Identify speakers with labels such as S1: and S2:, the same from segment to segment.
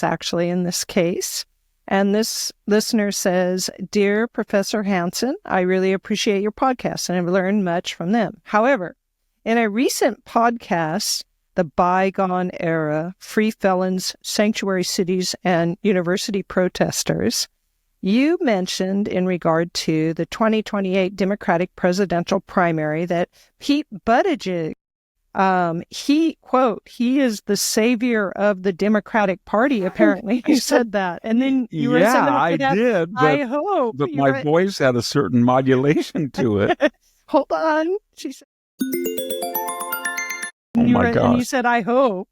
S1: actually, in this case. And this listener says, "Dear Professor Hansen, I really appreciate your podcast and I've learned much from them. However, in a recent podcast, The Bygone Era, Free Felons, Sanctuary Cities, and University Protesters, you mentioned in regard to the 2028 Democratic presidential primary that Pete Buttigieg, he is the savior of the Democratic Party, apparently. You said that. And then you were
S2: Yeah, I did.
S1: I hope.
S2: But my voice had a certain modulation to it.
S1: Hold on. She said,
S2: oh my God.
S1: And you said, I hope.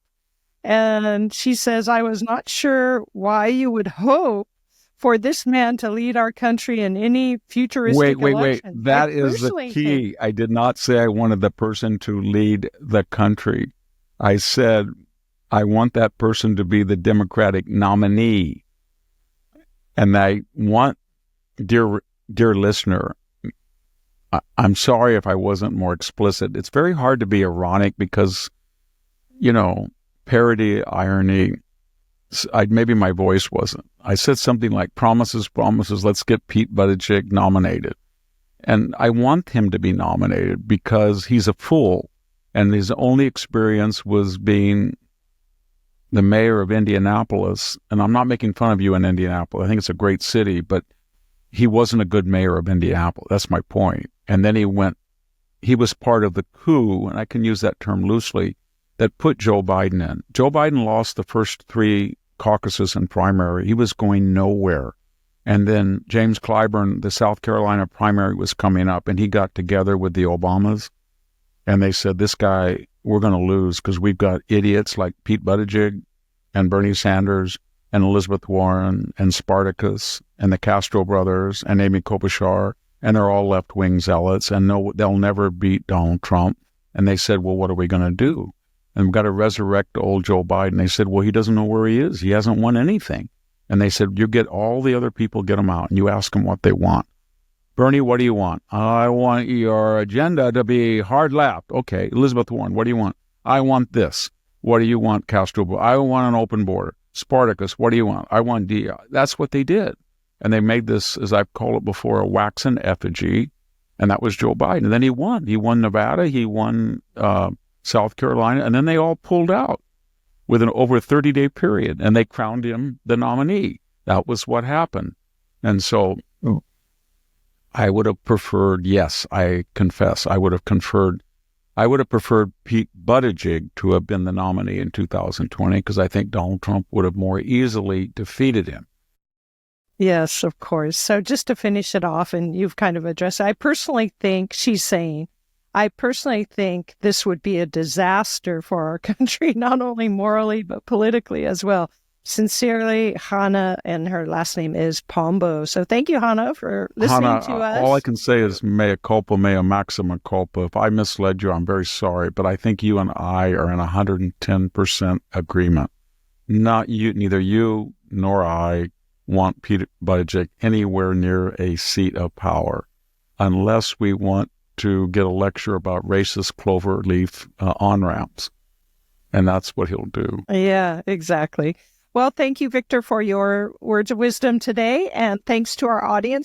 S1: And she says, I was not sure why you would hope for this man to lead our country in any futuristic election.
S2: Wait. That is the key. I did not say I wanted the person to lead the country. I said I want that person to be the Democratic nominee. And I want, dear listener, I'm sorry if I wasn't more explicit. It's very hard to be ironic because, parody, irony, maybe my voice wasn't. I said something like, promises, let's get Pete Buttigieg nominated. And I want him to be nominated because he's a fool. And his only experience was being the mayor of Indianapolis. And I'm not making fun of you in Indianapolis. I think it's a great city, but he wasn't a good mayor of Indianapolis. That's my point. And then he was part of the coup, and I can use that term loosely, that put Joe Biden in. Joe Biden lost the first 3 caucuses and primary. He was going nowhere. And then James Clyburn, the South Carolina primary was coming up, and he got together with the Obamas, and they said, this guy, we're going to lose because we've got idiots like Pete Buttigieg and Bernie Sanders and Elizabeth Warren and Spartacus and the Castro brothers and Amy Klobuchar, and they're all left-wing zealots, and they'll never beat Donald Trump. And they said, well, what are we going to do? And we've got to resurrect old Joe Biden. They said, well, he doesn't know where he is. He hasn't won anything. And they said, you get all the other people, get them out, and you ask them what they want. Bernie, what do you want? I want your agenda to be hard left. Okay. Elizabeth Warren, what do you want? I want this. What do you want, Castro? I want an open border. Spartacus, what do you want? I want DI. That's what they did. And they made this, as I've called it before, a waxen effigy. And that was Joe Biden. And then he won. He won Nevada. He won South Carolina. And then they all pulled out with over a 30-day period. And they crowned him the nominee. That was what happened. And so I would have preferred, yes, I confess, I would have preferred Pete Buttigieg to have been the nominee in 2020 because I think Donald Trump would have more easily defeated him.
S1: Yes, of course. So just to finish it off, and you've kind of addressed it, I personally think this would be a disaster for our country, not only morally, but politically as well. Sincerely, Hannah, and her last name is Pombo. So thank you, Hannah, for listening to us.
S2: All I can say is mea culpa, mea maxima culpa. If I misled you, I'm very sorry, but I think you and I are in 110% agreement. Neither you nor I want Pete Buttigieg anywhere near a seat of power unless we want to get a lecture about racist cloverleaf on-ramps. And that's what he'll do.
S1: Yeah, exactly. Well, thank you, Victor, for your words of wisdom today. And thanks to our audience